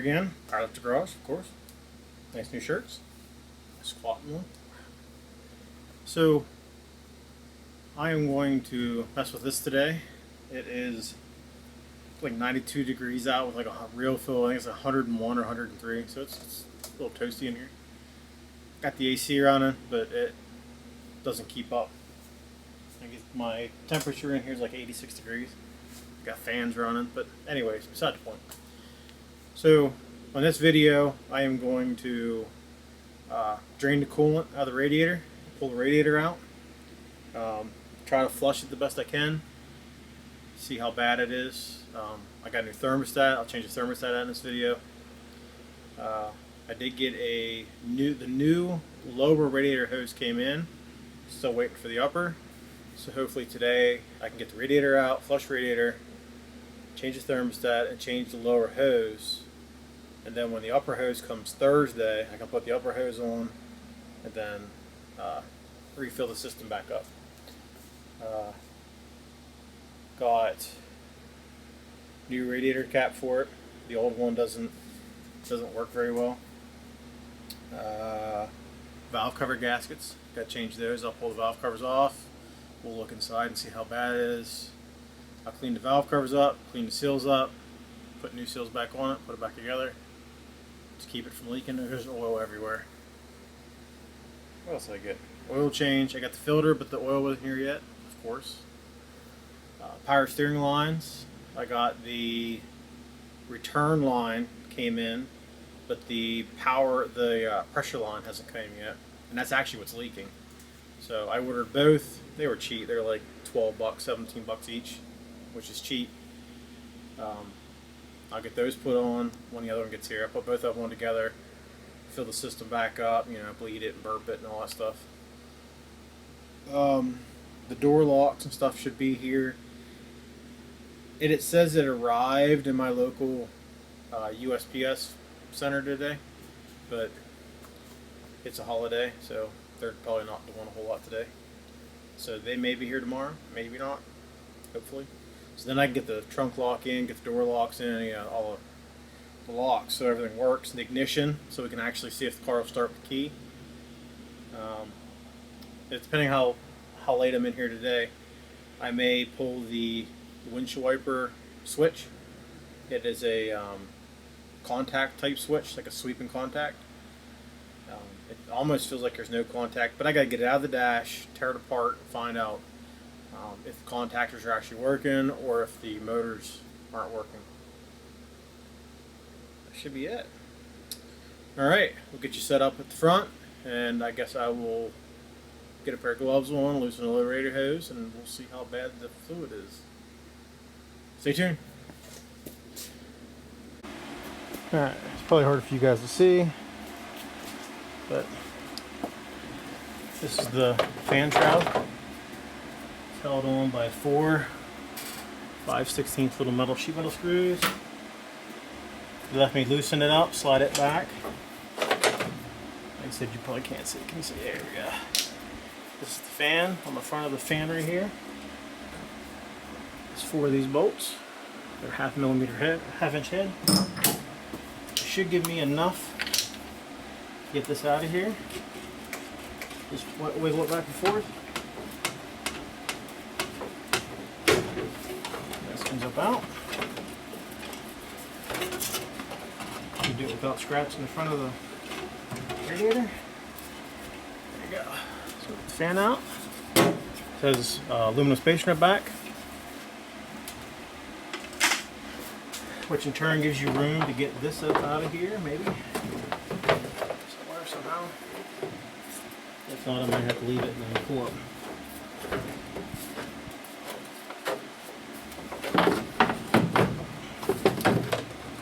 again. Power Lift Garage, of course. Nice new shirts. Squatting one. So, I am going to mess with this today. It is like 92 degrees out with like a real feel. I think it's 101 or 103, so it's a little toasty in here. Got the AC running, but it doesn't keep up. I guess my temperature in here is like 86 degrees. Got fans running, but anyways, beside the point. So on this video, I am going to drain the coolant out of the radiator, pull the radiator out, try to flush it the best I can, see how bad it is. I got a new thermostat. I'll change the thermostat out in this video. I did get the new lower radiator hose came in. Still waiting for the upper. So hopefully today I can get the radiator out, flush radiator, change the thermostat, and change the lower hose. And then when the upper hose comes Thursday, I can put the upper hose on and then refill the system back up. Got new radiator cap for it. The old one doesn't work very well. Valve cover gaskets, got to change those. I'll pull the valve covers off. We'll look inside and see how bad it is. I'll clean the valve covers up, clean the seals up, put new seals back on it, put it back together. Just keep it from leaking. There's oil everywhere. What else did I get? Oil change. I got the filter, but the oil wasn't here yet, of course. Power steering lines. I got the return line came in, but the pressure line hasn't come yet, and that's actually what's leaking. So I ordered both. They were cheap. They were like 12 bucks, 17 bucks each, which is cheap. I'll get those put on when the other one gets here. I'll put both of them together, fill the system back up, bleed it and burp it and all that stuff. The door locks and stuff should be here. It says it arrived in my local USPS center today, but it's a holiday, so they're probably not doing a whole lot today. So they may be here tomorrow, maybe not, hopefully. So then I can get the trunk lock in, get the door locks in, all the locks so everything works, the ignition, so we can actually see if the car will start with the key. It's depending how late I'm in here today, I may pull the windshield wiper switch. It is a contact type switch, like a sweeping contact. It almost feels like there's no contact, but I gotta get it out of the dash, tear it apart, and find out if the contactors are actually working or if the motors aren't working. That should be it. Alright, we'll get you set up at the front, and I guess I will get a pair of gloves on, loosen the low radiator hose, and we'll see how bad the fluid is. Stay tuned. Alright, it's probably hard for you guys to see, but this is the fan shroud. It's held on by 4 5/16 little sheet metal screws. You left me loosen it up, slide it back. Like I said, you probably can't see it. Can you see? There we go. This is the fan on the front of the fan right here. It's 4 of these bolts. They're half-inch head. It should give me enough to get this out of here. Just wiggle it back and forth. This comes up out. You do it without scratching the front of the radiator. There you go. So the fan out. It says aluminum spacer in the back, which in turn gives you room to get this up out of here, maybe somewhere somehow. If not, I might have to leave it and then pull up.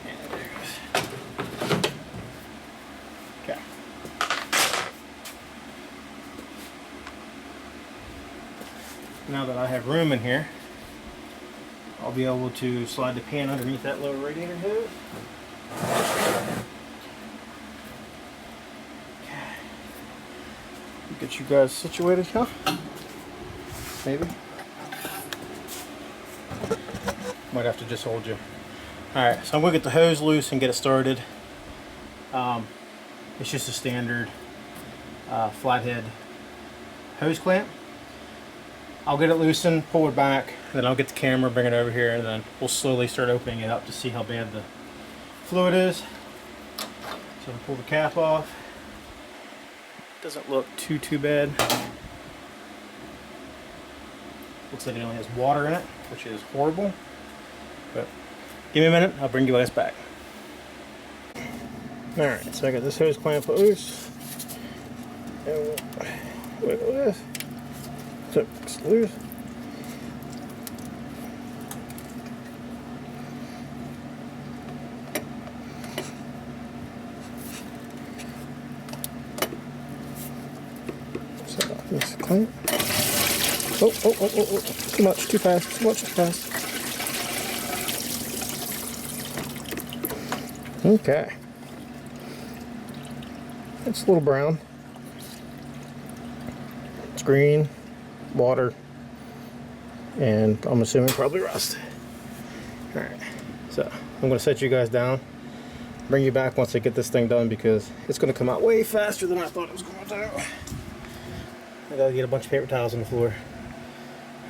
And there it goes. Okay. Now that I have room in here, I'll be able to slide the pan underneath that lower radiator hose. Okay. Get you guys situated here. Maybe. Might have to just hold you Alright, so I'm going to get the hose loose and get it started. It's just a standard flathead hose clamp. I'll get it loosened, pull it back, then I'll get the camera, bring it over here, and then we'll slowly start opening it up to see how bad the fluid is. So I'll pull the cap off. Doesn't look too bad. Looks like it only has water in it, which is horrible. But give me a minute, I'll bring you guys back. Alright, so I got this hose clamp loose. And we'll wiggle this. So it's loose. So this clamp. Oh, too much, too fast, too much, too fast. Okay. It's a little brown. It's green, water, and I'm assuming probably rust. Alright, so I'm going to set you guys down, bring you back once I get this thing done because it's going to come out way faster than I thought it was going to. I got to get a bunch of paper towels on the floor.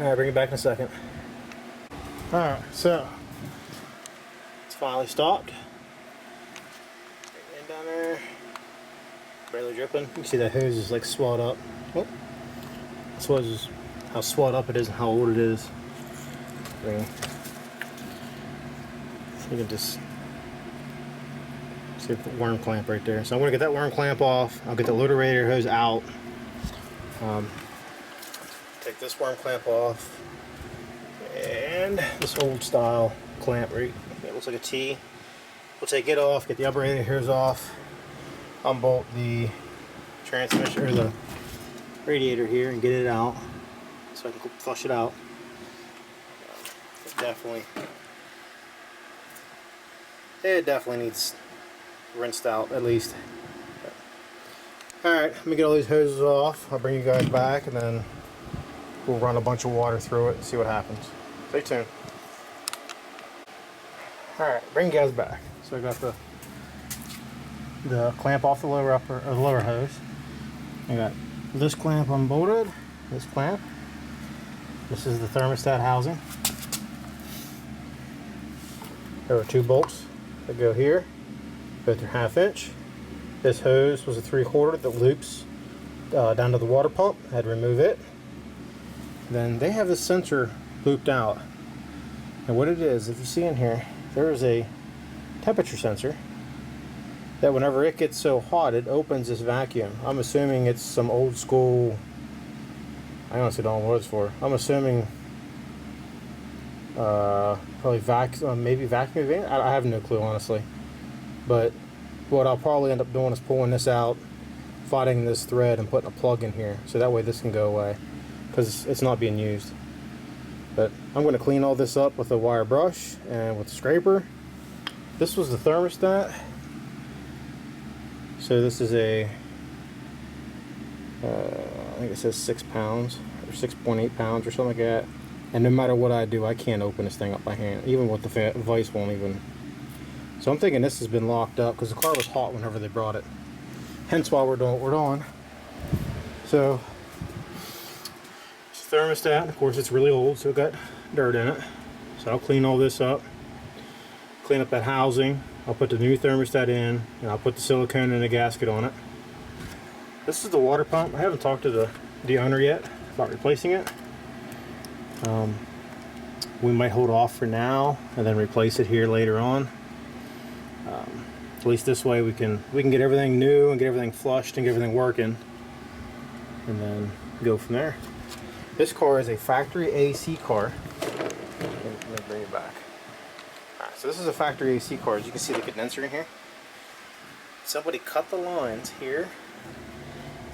Alright, bring you back in a second. Alright, so it's finally stopped. Bring it in down there. Barely dripping. You can see that hose is like swelled up. Oh, this was how swelled up it is and how old it is. You can just see the worm clamp right there. So I'm going to get that worm clamp off. I'll get the loader radiator hose out. Take this worm clamp off. And this old style clamp right. It looks like a T. We'll take it off, get the upper radiator hose off. Unbolt the transmission or the radiator here and get it out so I can flush it out. It definitely needs rinsed out at least. Alright, let me get all these hoses off. I'll bring you guys back and then we'll run a bunch of water through it and see what happens. Stay tuned. Alright, bring you guys back. So I got the clamp off the lower hose. I got this clamp unbolted, this clamp. This is the thermostat housing. There are 2 bolts that go here, both are 1/2 inch. This hose was a 3/4 that loops down to the water pump. I had to remove it. Then they have this sensor looped out. And what it is, if you see in here, there is a temperature sensor that whenever it gets so hot it opens this vacuum. I'm assuming it's some old school, I honestly don't know what it's for. I'm assuming probably maybe vacuum van. I have no clue honestly. But what I'll probably end up doing is pulling this out, finding this thread and putting a plug in here so that way this can go away because it's not being used. But I'm going to clean all this up with a wire brush and with a scraper. This was the thermostat. So this is a, I think it says 6 pounds or 6.8 pounds or something like that. And no matter what I do, I can't open this thing up by hand. Even with the vise won't even. So I'm thinking this has been locked up because the car was hot whenever they brought it. Hence why we're doing what we're doing. So it's a thermostat. Of course, it's really old, so it got dirt in it. So I'll clean all this up. Clean up that housing. I'll put the new thermostat in, and I'll put the silicone and a gasket on it. This is the water pump. I haven't talked to the owner yet about replacing it. We might hold off for now and then replace it here later on. At least this way we can get everything new and get everything flushed and get everything working, and then go from there. This car is a factory AC car. Let me bring it back. Alright, so this is a factory AC car. As you can see the condenser in here. Somebody cut the lines here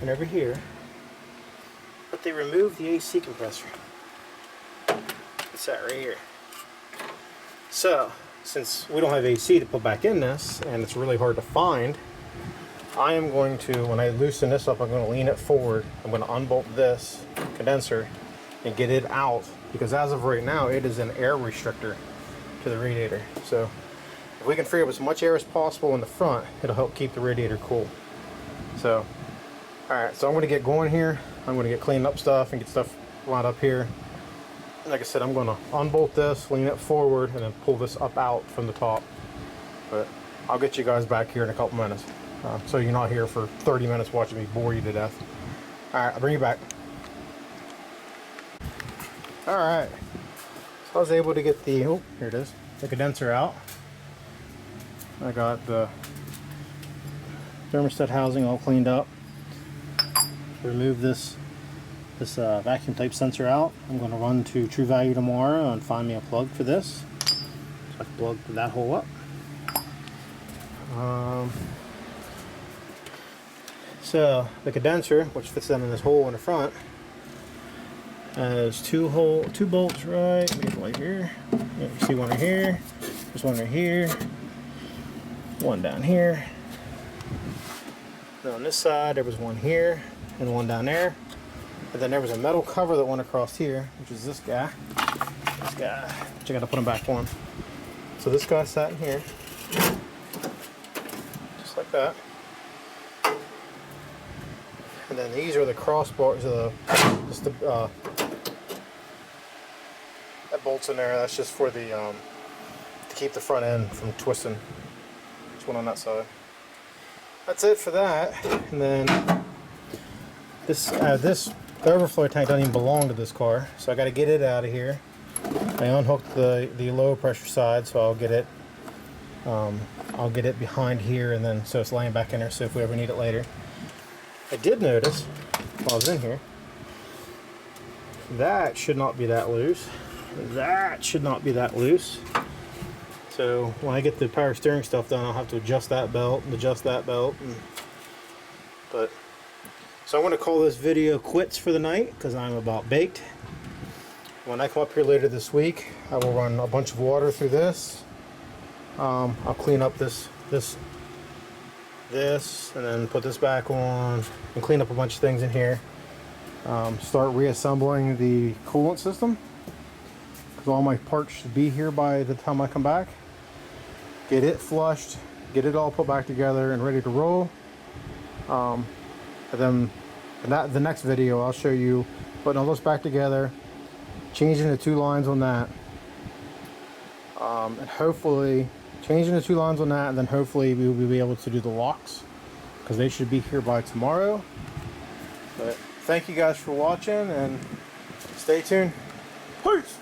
and over here, but they removed the AC compressor. It's that right here. So, since we don't have AC to put back in this, and it's really hard to find, I am going to, when I loosen this up, I'm going to lean it forward. I'm going to unbolt this condenser and get it out, because as of right now, it is an air restrictor to the radiator. So, if we can free up as much air as possible in the front, it'll help keep the radiator cool. So, alright, so I'm going to get going here. I'm going to get cleaning up stuff and get stuff lined up here. Like I said, I'm going to unbolt this, lean it forward, and then pull this up out from the top. But I'll get you guys back here in a couple minutes. So you're not here for 30 minutes watching me bore you to death. Alright, I'll bring you back. Alright, so I was able to get the, oh, here it is, the condenser out. I got the thermostat housing all cleaned up. Remove this vacuum type sensor out. I'm going to run to True Value tomorrow and find me a plug for this, so I can plug that hole up. So the condenser, which fits down in this hole in the front, has two bolts right here. You see one right here. There's one right here. One down here. Then on this side there was one here and one down there. And then there was a metal cover that went across here, which is this guy. Which I gotta put him back on. So this guy sat in here, just like that. And then these are the crossbars of that bolts in there. That's just for the to keep the front end from twisting. There's one on that side. That's it for that. And then this overflow tank doesn't even belong to this car, so I got to get it out of here. I unhooked the low pressure side, so I'll get it behind here, and then so it's laying back in there. So if we ever need it later. I did notice while I was in here that should not be that loose. That should not be that loose. So when I get the power steering stuff done, I'll have to adjust that belt and adjust that belt. So I'm going to call this video quits for the night because I'm about baked. When I come up here later this week, I will run a bunch of water through this. I'll clean up this, and then put this back on and clean up a bunch of things in here. Start reassembling the coolant system because all my parts should be here by the time I come back. Get it flushed, get it all put back together and ready to roll. And then the next video I'll show you putting all this back together, changing the 2 lines on that, and hopefully changing the 2 lines on that, and then hopefully we will be able to do the locks because they should be here by tomorrow. But thank you guys for watching and stay tuned. Peace!